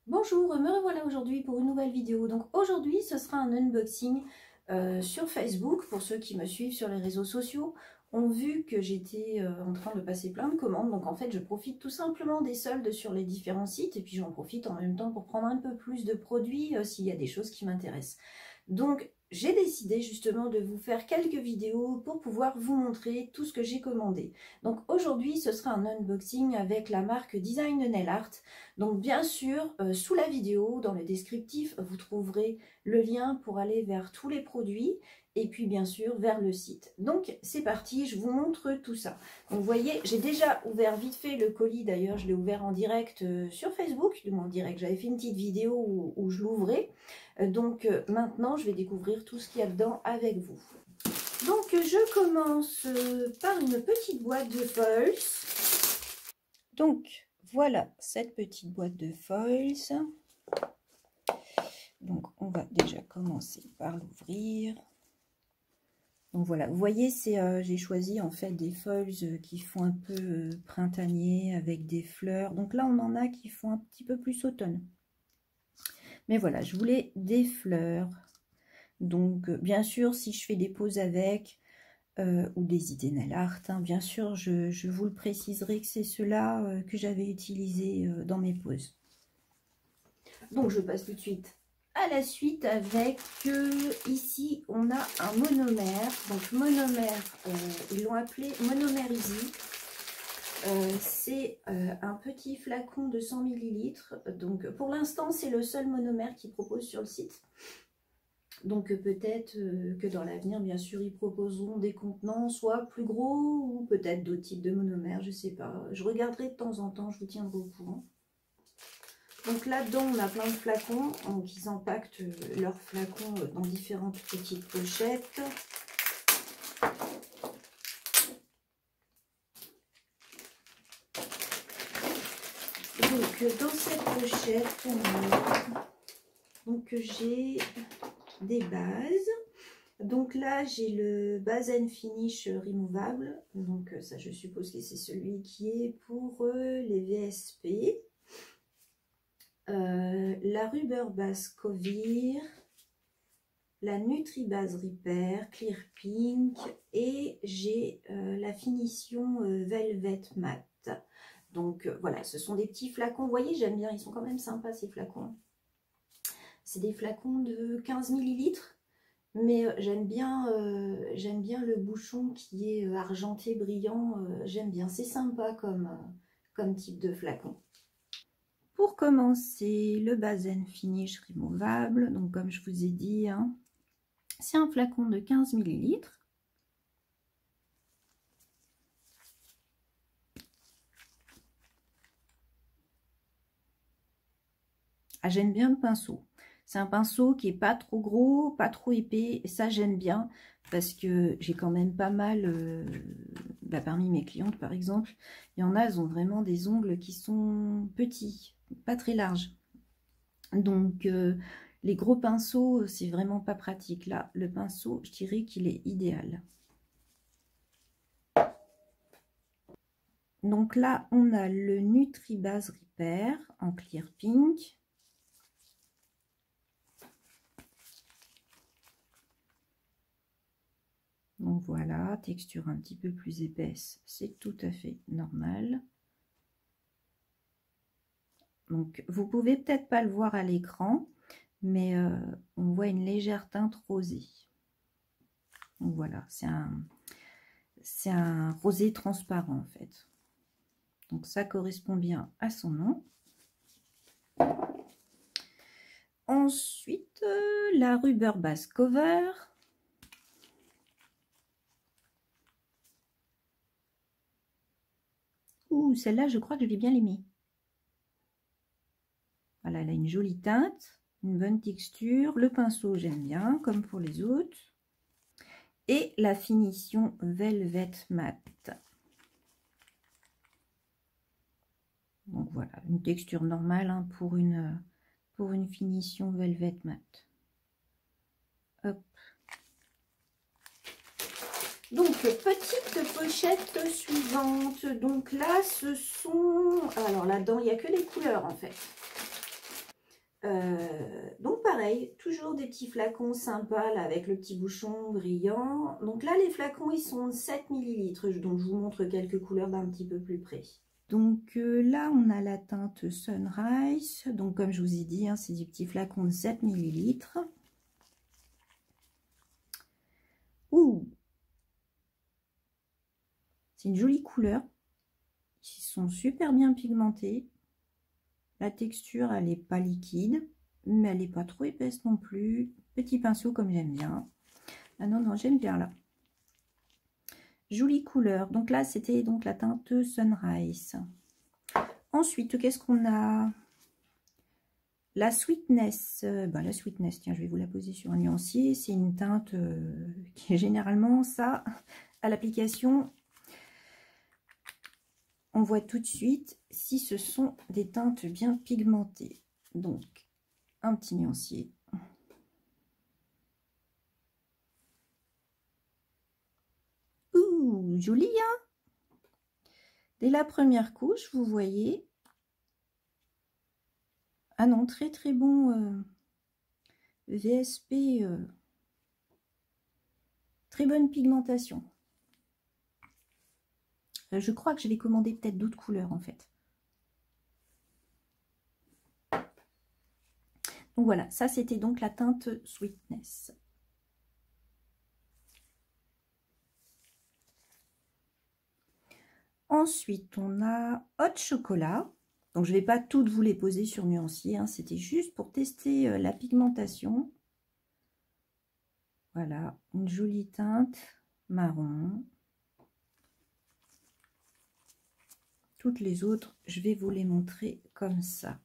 Bonjour, me revoilà aujourd'hui pour une nouvelle vidéo. Donc aujourd'hui, ce sera un unboxing sur Facebook. Pour ceux qui me suivent sur les réseaux sociaux, ont vu que j'étais en train de passer plein de commandes. Donc en fait, je profite tout simplement des soldes sur les différents sites. Et puis j'en profite en même temps pour prendre un peu plus de produits s'il y a des choses qui m'intéressent. Donc j'ai décidé justement de vous faire quelques vidéos pour pouvoir vous montrer tout ce que j'ai commandé. Donc aujourd'hui, ce sera un unboxing avec la marque Design Nail Art. Donc bien sûr, sous la vidéo, dans le descriptif, vous trouverez le lien pour aller vers tous les produits et puis bien sûr vers le site. Donc c'est parti, je vous montre tout ça. Donc vous voyez, j'ai déjà ouvert vite fait le colis, d'ailleurs je l'ai ouvert en direct sur Facebook, du moins en direct, j'avais fait une petite vidéo où je l'ouvrais. Donc maintenant je vais découvrir tout ce qu'il y a dedans avec vous. Donc je commence par une petite boîte de foils. Donc voilà cette petite boîte de foils. Donc on va déjà commencer par l'ouvrir. Donc voilà, vous voyez, j'ai choisi en fait des foils qui font un peu printanier avec des fleurs. Donc là on en a qui font un petit peu plus automne. Mais voilà, je voulais des fleurs. Donc bien sûr, si je fais des poses avec ou des idées nail art, hein, bien sûr, je vous le préciserai que c'est ceux-là que j'avais utilisé dans mes poses. Donc je passe tout de suite à la suite avec ici on a un monomère. Donc monomère, ils l'ont appelé monomère easy. C'est un petit flacon de 100 ml. Donc pour l'instant c'est le seul monomère qu'ils proposent sur le site. Donc peut-être que dans l'avenir, bien sûr, ils proposeront des contenants soit plus gros ou peut-être d'autres types de monomères, je ne sais pas. Je regarderai de temps en temps, je vous tiendrai au courant. Donc là-dedans, on a plein de flacons. Donc ils empaquetent leurs flacons dans différentes petites pochettes. Donc dans cette pochette, j'ai des bases. Donc là, j'ai le Base and Finish removable. Donc ça, je suppose que c'est celui qui est pour les VSP. La Rubber Base Covir, la Nutri-Base Repair, Clear Pink et j'ai la finition Velvet Matte. Donc voilà, ce sont des petits flacons. Vous voyez, j'aime bien, ils sont quand même sympas ces flacons. C'est des flacons de 15 ml. Mais j'aime bien le bouchon qui est argenté, brillant. J'aime bien, c'est sympa comme type de flacon. Pour commencer, le Base and Finish removable. Donc comme je vous ai dit, hein, c'est un flacon de 15 ml. Ah, j'aime bien le pinceau. C'est un pinceau qui est pas trop gros, pas trop épais. Et ça, j'aime bien parce que j'ai quand même pas mal, parmi mes clientes par exemple, il y en a, elles ont vraiment des ongles qui sont petits, pas très larges. Donc, les gros pinceaux, c'est vraiment pas pratique. Là, le pinceau, je dirais qu'il est idéal. Donc là, on a le Nutri-Base Repair en Clear Pink. Donc voilà, texture un petit peu plus épaisse, c'est tout à fait normal. Donc vous pouvez peut-être pas le voir à l'écran, mais on voit une légère teinte rosée. Donc voilà, c'est un rosé transparent en fait. Donc ça correspond bien à son nom. Ensuite, la Rubber Base Cover. Ouh, celle-là, je crois que je vais bien l'aimer. Voilà, elle a une jolie teinte, une bonne texture. Le pinceau, j'aime bien, comme pour les autres. Et la finition Velvet Matte. Donc voilà, une texture normale hein, pour une finition Velvet Matte. Hop. Donc, petite pochette suivante. Donc là, ce sont... Alors là-dedans, il n'y a que les couleurs en fait. Donc pareil, toujours des petits flacons sympas là, avec le petit bouchon brillant. Donc là les flacons ils sont 7 ml, donc je vous montre quelques couleurs d'un petit peu plus près. Donc là on a la teinte Sunrise, donc comme je vous ai dit, hein, c'est des petits flacons de 7 ml. Ouh, c'est une jolie couleur, ils sont super bien pigmentés. La texture elle n'est pas liquide, mais elle n'est pas trop épaisse non plus. Petit pinceau comme j'aime bien. Ah non, non, j'aime bien là. Jolie couleur. Donc là, c'était donc la teinte Sunrise. Ensuite, qu'est-ce qu'on a? La Sweetness. La Sweetness, tiens, je vais vous la poser sur un nuancier. C'est une teinte qui est généralement ça. À l'application, on voit tout de suite si ce sont des teintes bien pigmentées. Donc, un petit nuancier. Ouh, joli, hein? Dès la première couche, vous voyez. Ah non, très très bon VSP. Très bonne pigmentation. Je crois que je vais commander peut-être d'autres couleurs en fait. Donc voilà, ça c'était donc la teinte Sweetness. Ensuite, on a Hot Chocolat. Donc je ne vais pas toutes vous les poser sur nuancier, hein, c'était juste pour tester la pigmentation. Voilà, une jolie teinte marron. Toutes les autres, je vais vous les montrer comme ça.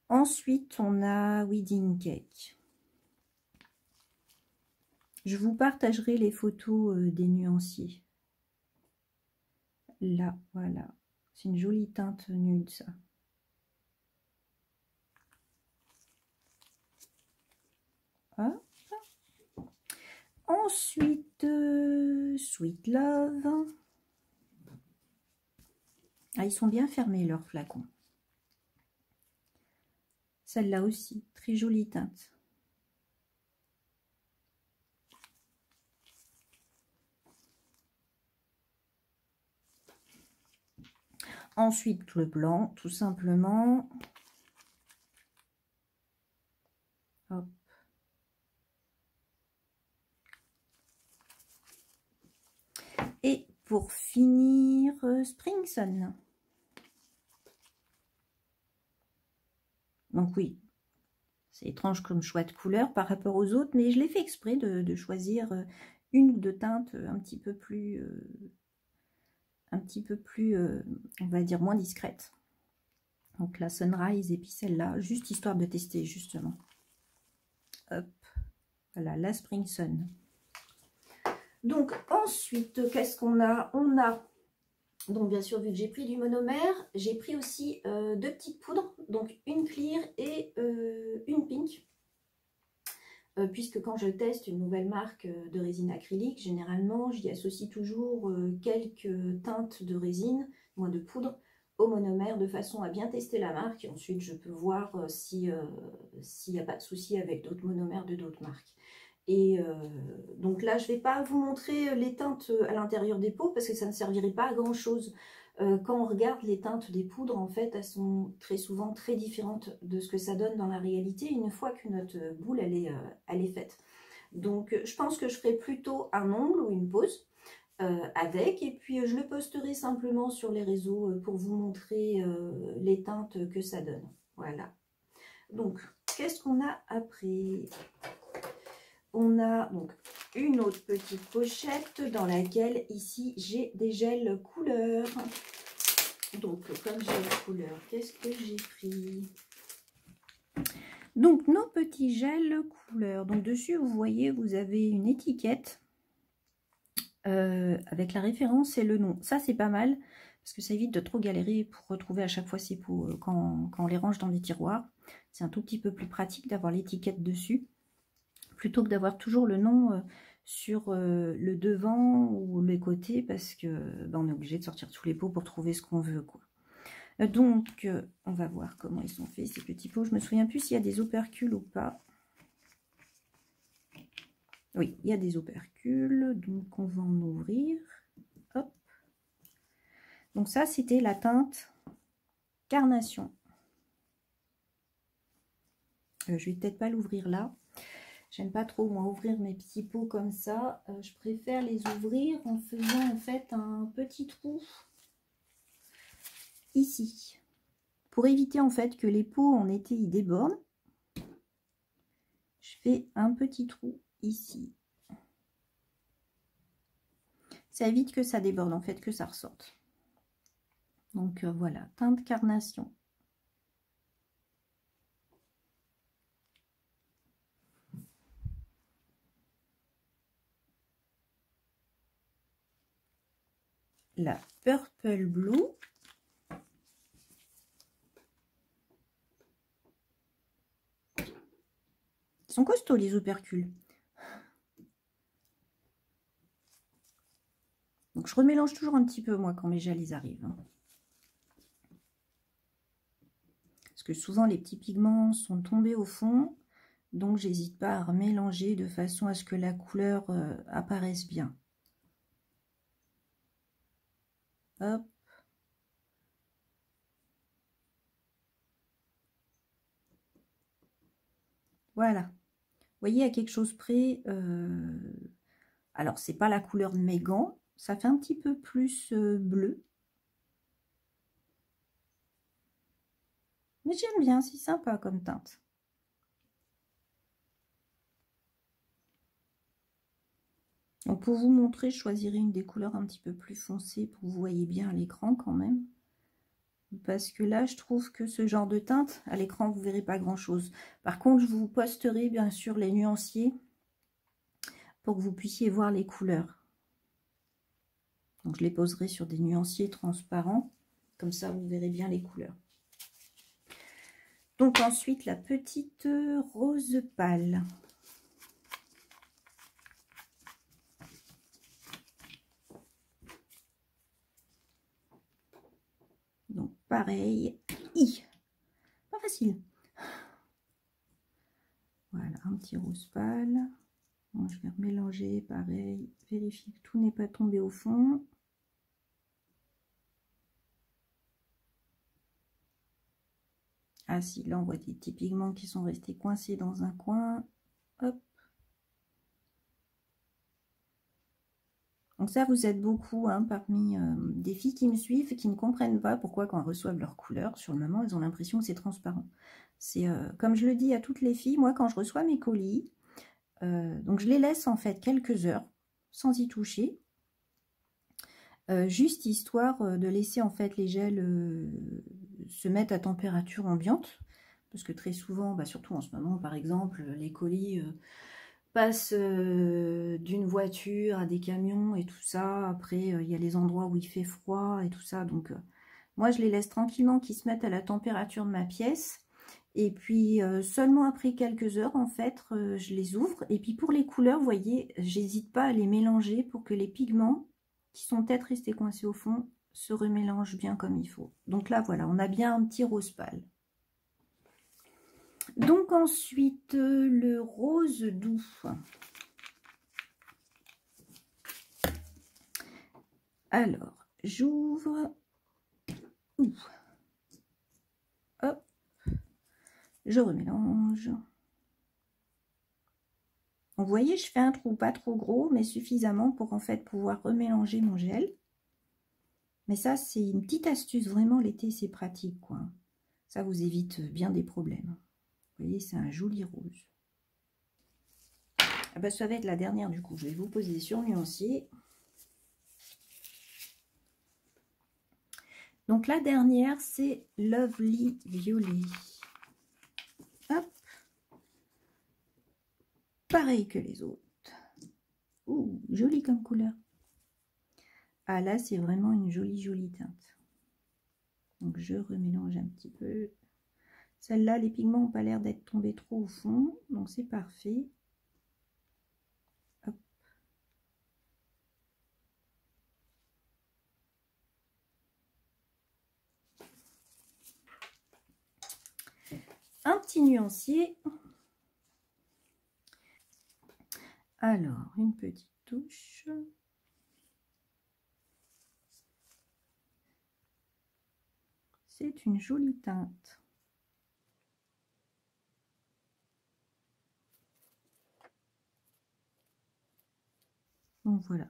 Ensuite, on a Wedding Cake. Je vous partagerai les photos des nuanciers. Là, voilà. C'est une jolie teinte nude, ça. Hop. Ensuite, Sweet Love. Ah, ils sont bien fermés, leurs flacons. Celle-là aussi, très jolie teinte. Ensuite, le blanc, tout simplement. Hop. Et pour finir, Spring Sun. Donc oui, c'est étrange comme choix de couleur par rapport aux autres, mais je l'ai fait exprès de choisir une ou deux teintes un petit peu plus, on va dire, moins discrètes. Donc la Sunrise et puis celle-là, juste histoire de tester justement. Hop, voilà, la Spring Sun. Donc ensuite, qu'est-ce qu'on a? On a, donc bien sûr, vu que j'ai pris du monomère, j'ai pris aussi deux petites poudres, donc une clear et une pink. Puisque quand je teste une nouvelle marque de résine acrylique, généralement j'y associe toujours quelques teintes de résine, moins de poudre, au monomère, de façon à bien tester la marque. Et ensuite je peux voir s'il n'y a pas de souci avec d'autres monomères de d'autres marques. Et donc là je ne vais pas vous montrer les teintes à l'intérieur des pots parce que ça ne servirait pas à grand chose. Quand on regarde les teintes des poudres, en fait, elles sont très souvent très différentes de ce que ça donne dans la réalité une fois que notre boule elle est faite. Donc je pense que je ferai plutôt un ongle ou une pose avec, et puis je le posterai simplement sur les réseaux pour vous montrer les teintes que ça donne. Voilà. Donc qu'est-ce qu'on a après? On a donc une autre petite pochette dans laquelle ici j'ai des gels couleurs. Donc comme gel couleur, qu'est-ce que j'ai pris? Donc nos petits gels couleurs. Donc dessus vous voyez, vous avez une étiquette avec la référence et le nom. Ça c'est pas mal parce que ça évite de trop galérer pour retrouver à chaque fois ces pots quand on les range dans des tiroirs. C'est un tout petit peu plus pratique d'avoir l'étiquette dessus, plutôt que d'avoir toujours le nom sur le devant ou les côtés, parce que on est obligé de sortir tous les pots pour trouver ce qu'on veut, quoi. Donc, on va voir comment ils sont faits, ces petits pots. Je me souviens plus s'il y a des opercules ou pas. Oui, il y a des opercules, donc on va en ouvrir. Hop. Donc ça, c'était la teinte Carnation. Je vais peut-être pas l'ouvrir là. J'aime pas trop, moi, ouvrir mes petits pots comme ça. Je préfère les ouvrir en faisant, en fait, un petit trou ici. Pour éviter, en fait, que les pots, en été, ils débordent. Je fais un petit trou ici. Ça évite que ça déborde, en fait, que ça ressorte. Donc, voilà, teinte Carnation. La Purple Blue. Ils sont costauds, les opercules. Donc, je remélange toujours un petit peu, moi, quand mes gels ils arrivent. Parce que souvent, les petits pigments sont tombés au fond. Donc, j'hésite pas à remélanger de façon à ce que la couleur apparaisse bien. Hop. Voilà. Vous voyez, à quelque chose près. Alors, c'est pas la couleur de mes gants. Ça fait un petit peu plus bleu. Mais j'aime bien, c'est sympa comme teinte. Donc, pour vous montrer, je choisirai une des couleurs un petit peu plus foncées pour que vous voyez bien à l'écran quand même. Parce que là, je trouve que ce genre de teinte, à l'écran, vous ne verrez pas grand-chose. Par contre, je vous posterai bien sûr les nuanciers pour que vous puissiez voir les couleurs. Donc, je les poserai sur des nuanciers transparents. Comme ça, vous verrez bien les couleurs. Donc, ensuite, la petite rose pâle. Donc, pareil. Pas facile. Voilà, un petit rose pâle. Bon, je vais remélanger, pareil. Vérifier que tout n'est pas tombé au fond. Ah si, là on voit des petits pigments qui sont restés coincés dans un coin. Hop. Donc ça, vous êtes beaucoup hein, parmi des filles qui me suivent et qui ne comprennent pas pourquoi quand elles reçoivent leur couleur, sur le moment, elles ont l'impression que c'est transparent. C'est comme je le dis à toutes les filles, moi quand je reçois mes colis, donc je les laisse en fait quelques heures sans y toucher. Juste histoire de laisser en fait les gels se mettre à température ambiante. Parce que très souvent, bah, surtout en ce moment par exemple, les colis passent d'une voiture à des camions et tout ça. Après, il y a les endroits où il fait froid et tout ça. Donc, moi, je les laisse tranquillement qu'ils se mettent à la température de ma pièce. Et puis, seulement après quelques heures, en fait, je les ouvre. Et puis, pour les couleurs, vous voyez, j'hésite pas à les mélanger pour que les pigments qui sont peut-être restés coincés au fond se remélangent bien comme il faut. Donc là, voilà, on a bien un petit rose pâle. Donc ensuite, le rose doux. Alors, j'ouvre. Hop. Je remélange. Vous voyez, je fais un trou pas trop gros, mais suffisamment pour en fait pouvoir remélanger mon gel. Mais ça, c'est une petite astuce. Vraiment, l'été, c'est pratique, quoi. Ça vous évite bien des problèmes. Vous voyez, c'est un joli rose. Ah bah, ça va être la dernière, du coup. Je vais vous poser sur nuancier. Donc, la dernière, c'est Lovely Violet. Hop. Pareil que les autres. Ouh, joli comme couleur. Ah là, c'est vraiment une jolie teinte. Donc, je remélange un petit peu. Celle-là, les pigments n'ont pas l'air d'être tombés trop au fond. Donc, c'est parfait. Hop. petit nuancier. Alors, une petite touche. C'est une jolie teinte. Donc voilà,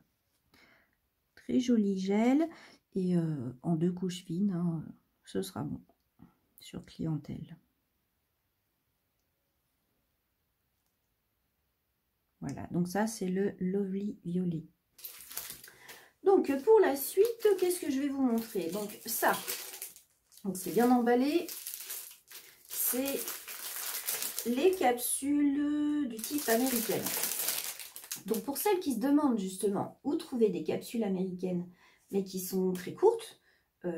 très joli gel et en 2 couches fines, hein, ce sera bon sur clientèle. Voilà, donc ça c'est le Lovely Violet. Donc pour la suite, qu'est-ce que je vais vous montrer? Donc ça, donc c'est bien emballé, c'est les capsules du type américaine. Donc pour celles qui se demandent justement où trouver des capsules américaines mais qui sont très courtes,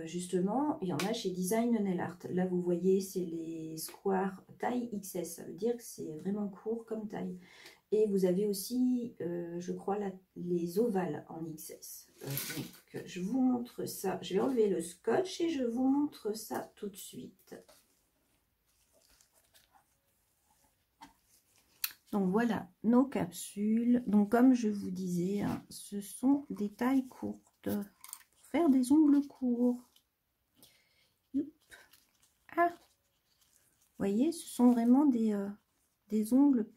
justement il y en a chez Design Nail Art. Là vous voyez c'est les Square taille XS, ça veut dire que c'est vraiment court comme taille. Et vous avez aussi je crois les ovales en XS. Donc je vous montre ça, je vais enlever le scotch et je vous montre ça tout de suite. Donc voilà nos capsules. Donc comme je vous disais, hein, ce sont des tailles courtes pour faire des ongles courts. Youp. Ah, vous voyez, ce sont vraiment des ongles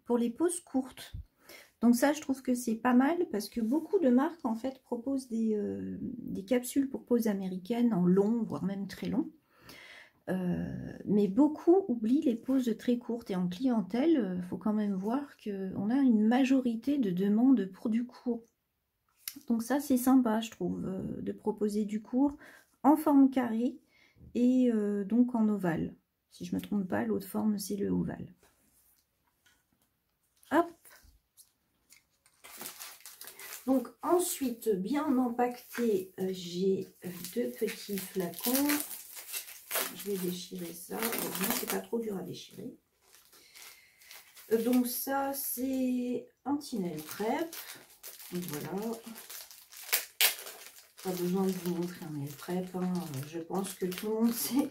pour les poses courtes. Donc ça, je trouve que c'est pas mal parce que beaucoup de marques en fait proposent des capsules pour poses américaines en long, voire même très long. Mais beaucoup oublient les poses très courtes et en clientèle, il faut quand même voir qu'on a une majorité de demandes pour du court. Donc ça c'est sympa je trouve de proposer du court en forme carrée et donc en ovale. Si je ne me trompe pas, l'autre forme c'est le ovale. Hop. Donc ensuite bien empaqueté, j'ai 2 petits flacons. Je vais déchirer ça. Heureusement, c'est pas trop dur à déchirer. Donc ça, c'est un petit nail prep. Donc voilà. Pas besoin de vous montrer un nail prep. Hein. Je pense que tout le monde sait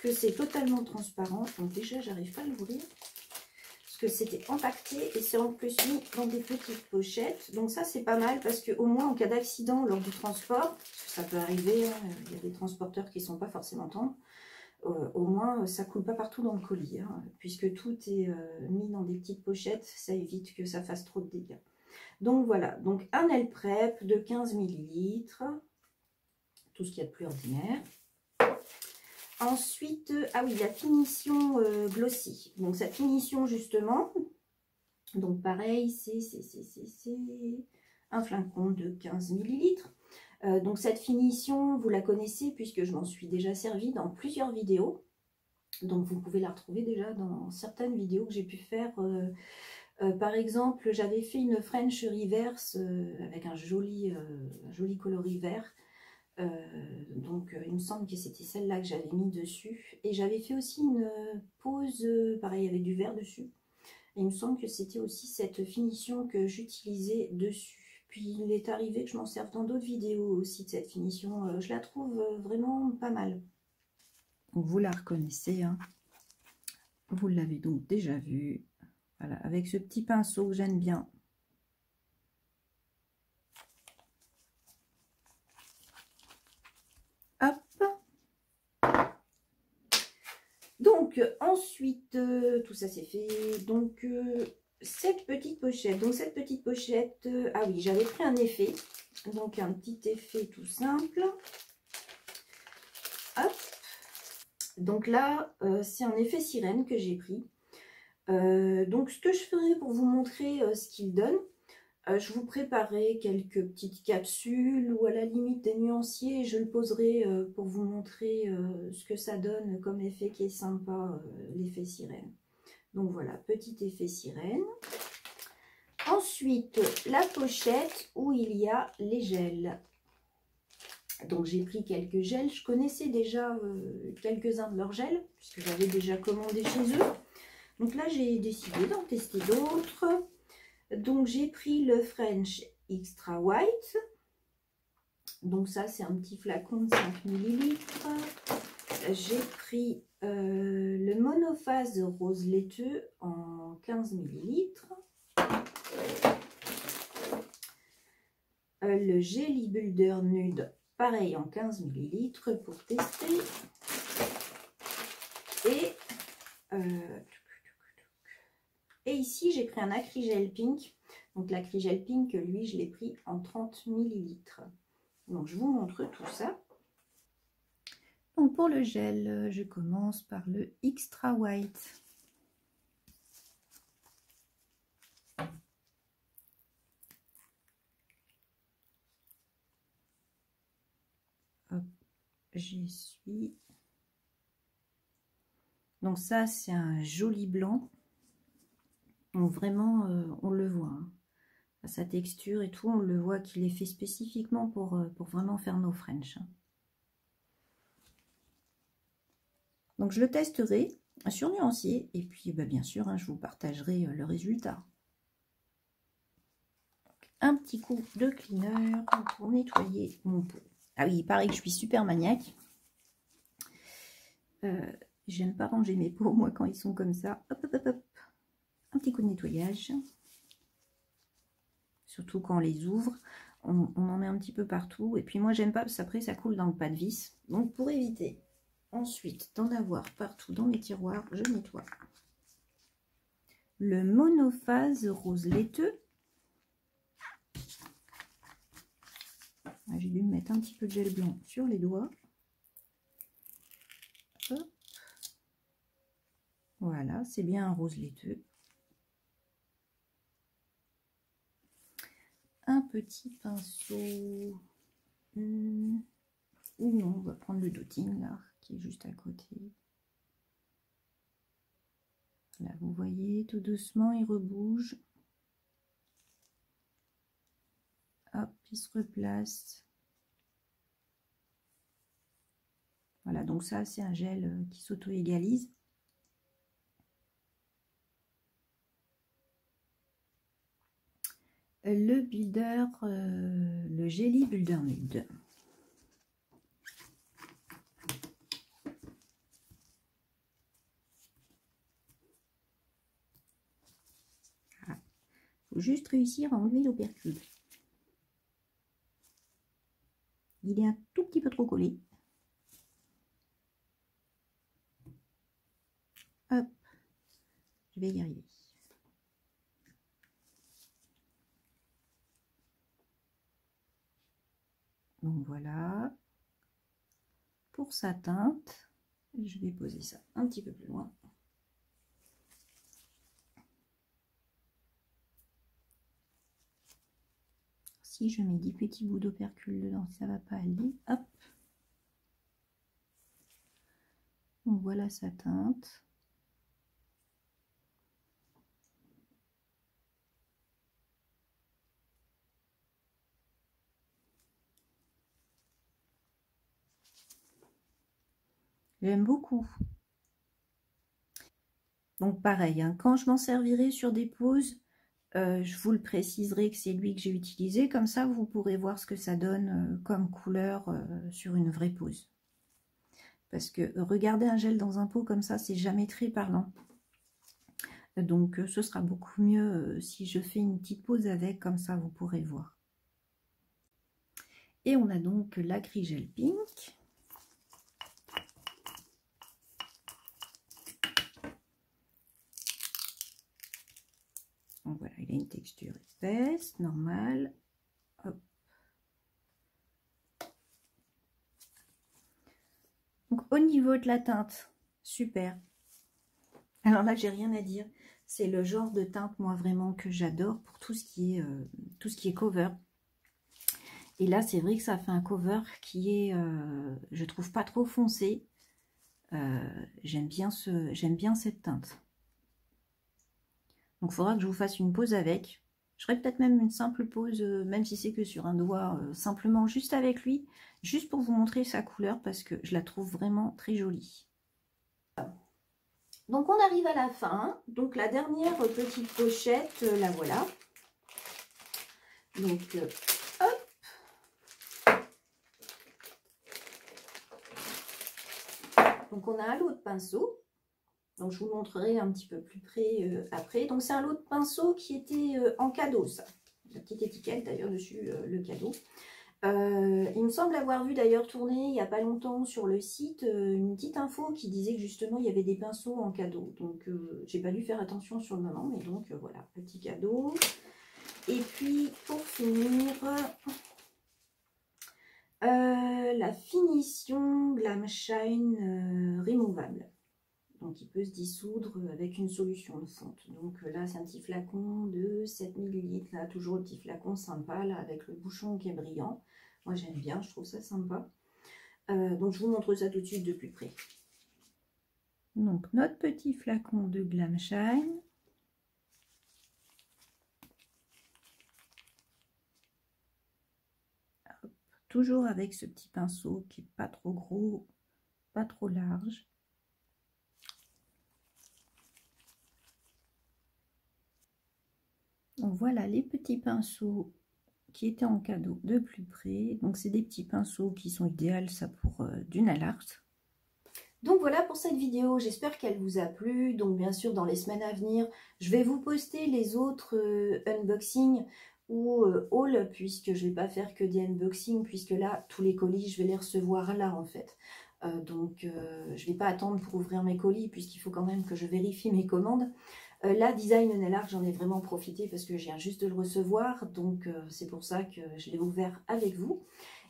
que c'est totalement transparent. Donc déjà, j'arrive pas à l'ouvrir. Parce que c'était empaqueté et c'est en plus mis dans des petites pochettes. Donc ça, c'est pas mal parce qu'au moins en cas d'accident lors du transport, parce que ça peut arriver, hein, il y a des transporteurs qui sont pas forcément tendres. Au moins ça coule pas partout dans le colis, hein, puisque tout est mis dans des petites pochettes, ça évite que ça fasse trop de dégâts. Donc voilà, donc un nail prep de 15 ml, tout ce qu'il y a de plus ordinaire. Ensuite, ah oui, la finition glossy. Donc cette finition justement, donc pareil, c'est un flacon de 15 ml. Donc cette finition, vous la connaissez puisque je m'en suis déjà servi dans plusieurs vidéos. Donc vous pouvez la retrouver déjà dans certaines vidéos que j'ai pu faire. Par exemple, j'avais fait une French reverse avec un joli coloris vert. Donc il me semble que c'était celle-là que j'avais mis dessus. Et j'avais fait aussi une pose, pareil, avec du vert dessus. Et il me semble que c'était aussi cette finition que j'utilisais dessus. Puis il est arrivé que je m'en serve dans d'autres vidéos aussi de cette finition. Je la trouve vraiment pas mal. Vous la reconnaissez, hein. Vous l'avez donc déjà vue. Voilà, avec ce petit pinceau que j'aime bien. Hop. Donc ensuite, tout ça c'est fait. Donc cette petite pochette. Donc cette petite pochette, ah oui, j'avais pris un effet. Donc un petit effet tout simple. Hop. Donc là, c'est un effet sirène que j'ai pris. Donc ce que je ferai pour vous montrer ce qu'il donne, je vous préparerai quelques petites capsules ou à la limite des nuanciers. Je le poserai pour vous montrer ce que ça donne comme effet qui est sympa, l'effet sirène. Donc voilà, petit effet sirène. Ensuite, la pochette où il y a les gels. Donc j'ai pris quelques gels. Je connaissais déjà quelques-uns de leurs gels, puisque j'avais déjà commandé chez eux. Donc là, j'ai décidé d'en tester d'autres. Donc j'ai pris le French Extra White. Donc ça, c'est un petit flacon de 5 ml. J'ai pris le monophase rose laiteux en 15 ml. Le Jelly Builder Nude, pareil en 15 ml pour tester. Et ici, j'ai pris un Acrygel Pink. Donc l'Acrygel Pink, lui, je l'ai pris en 30 ml. Donc je vous montre tout ça. Donc pour le gel, je commence par le Extra White. Hop, j'y suis. Donc ça, c'est un joli blanc. Donc vraiment, on le voit. Hein. À sa texture et tout, on le voit qu'il est fait spécifiquement pour vraiment faire nos French. Donc je le testerai sur nuancier et puis bien sûr, hein, je vous partagerai le résultat. Donc, un petit coup de cleaner pour nettoyer mon pot. Ah oui, il paraît que je suis super maniaque. J'aime pas ranger mes pots, moi, quand ils sont comme ça. Hop, hop, hop, hop. Un petit coup de nettoyage. Surtout quand on les ouvre, on en met un petit peu partout. Et puis moi, j'aime pas parce qu'après, ça coule dans le pas de vis. Donc, pour éviter ensuite d'en avoir partout dans mes tiroirs, je nettoie. Le monophase rose laiteux. J'ai dû me mettre un petit peu de gel blanc sur les doigts. Hop. Voilà, c'est bien un rose laiteux. Un petit pinceau. Ou non, on va prendre le Dotting là, qui est juste à côté. Là, vous voyez, tout doucement, il rebouge. Hop, il se replace. Voilà, donc ça, c'est un gel qui s'auto-égalise. Le builder, le Jelly Builder Nude. Il faut juste réussir à enlever l'opercule. Il est un tout petit peu trop collé. Hop, je vais y arriver. Donc voilà. Pour sa teinte, je vais poser ça un petit peu plus loin. Si je mets 10 petits bouts d'opercule dedans, ça va pas aller. Hop. Donc voilà sa teinte. J'aime beaucoup. Donc pareil, hein, quand je m'en servirai sur des poses, je vous le préciserai que c'est lui que j'ai utilisé. Comme ça, vous pourrez voir ce que ça donne comme couleur sur une vraie pose. Parce que regarder un gel dans un pot comme ça, c'est jamais très parlant. Donc ce sera beaucoup mieux si je fais une petite pose avec, comme ça vous pourrez voir. Et on a donc l'Acrygel Pink. Donc voilà, il a une texture épaisse, normale. Hop. Donc au niveau de la teinte, super. Alors là, j'ai rien à dire. C'est le genre de teinte, moi, vraiment, que j'adore pour tout ce qui est cover. Et là, c'est vrai que ça fait un cover qui est, je trouve, pas trop foncé. J'aime bien cette teinte. Donc, il faudra que je vous fasse une pose avec. Je ferai peut-être même une simple pose, même si c'est que sur un doigt, simplement juste avec lui, juste pour vous montrer sa couleur, parce que je la trouve vraiment très jolie. Donc, on arrive à la fin. Donc, la dernière petite pochette, la voilà. Donc, hop. Donc, on a un lot de pinceaux. Donc je vous montrerai un petit peu plus près après. Donc c'est un lot de pinceaux qui était en cadeau, ça. La petite étiquette d'ailleurs dessus, le cadeau. Il me semble avoir vu d'ailleurs tourner il n'y a pas longtemps sur le site une petite info qui disait que justement il y avait des pinceaux en cadeau. Donc j'ai pas dû faire attention sur le moment, mais donc voilà, petit cadeau. Et puis pour finir, la finition Glam Shine removable. Donc il peut se dissoudre avec une solution de fonte. Donc là c'est un petit flacon de 7 ml, là toujours le petit flacon sympa, là avec le bouchon qui est brillant. Moi j'aime bien, je trouve ça sympa. Donc je vous montre ça tout de suite de plus près. Donc notre petit flacon de Glam Shine. Hop. Toujours avec ce petit pinceau qui n'est pas trop gros, pas trop large. Donc voilà les petits pinceaux qui étaient en cadeau de plus près. Donc c'est des petits pinceaux qui sont idéaux ça pour du nail art. Donc voilà pour cette vidéo, j'espère qu'elle vous a plu. Donc bien sûr dans les semaines à venir, je vais vous poster les autres unboxings ou haul, puisque je ne vais pas faire que des unboxings, puisque là tous les colis je vais les recevoir là en fait. Donc je ne vais pas attendre pour ouvrir mes colis, puisqu'il faut quand même que je vérifie mes commandes. Là, Design Nail Art, j'en ai vraiment profité parce que je viens juste de le recevoir. Donc, c'est pour ça que je l'ai ouvert avec vous.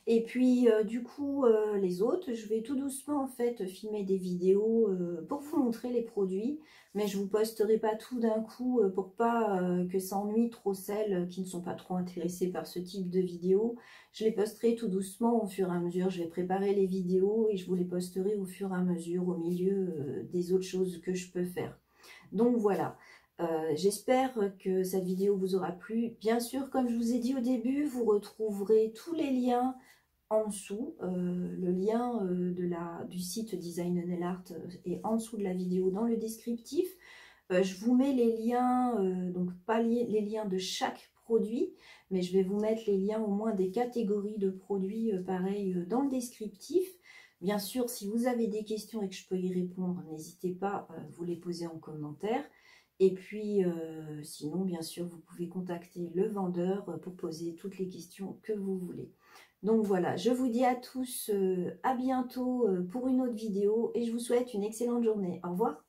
Et puis, du coup, les autres, je vais tout doucement, en fait, filmer des vidéos pour vous montrer les produits. Mais je ne vous posterai pas tout d'un coup pour pas que ça ennuie trop celles qui ne sont pas trop intéressées par ce type de vidéos. Je les posterai tout doucement au fur et à mesure. Je vais préparer les vidéos et je vous les posterai au fur et à mesure au milieu des autres choses que je peux faire. Donc voilà, j'espère que cette vidéo vous aura plu. Bien sûr, comme je vous ai dit au début, vous retrouverez tous les liens en dessous. Le lien du site Design Nail Art est en dessous de la vidéo dans le descriptif. Je vous mets les liens, donc pas les liens de chaque produit, mais je vais vous mettre les liens au moins des catégories de produits pareil dans le descriptif. Bien sûr, si vous avez des questions et que je peux y répondre, n'hésitez pas à vous les poser en commentaire. Et puis, sinon, bien sûr, vous pouvez contacter le vendeur pour poser toutes les questions que vous voulez. Donc voilà, je vous dis à tous à bientôt pour une autre vidéo et je vous souhaite une excellente journée. Au revoir.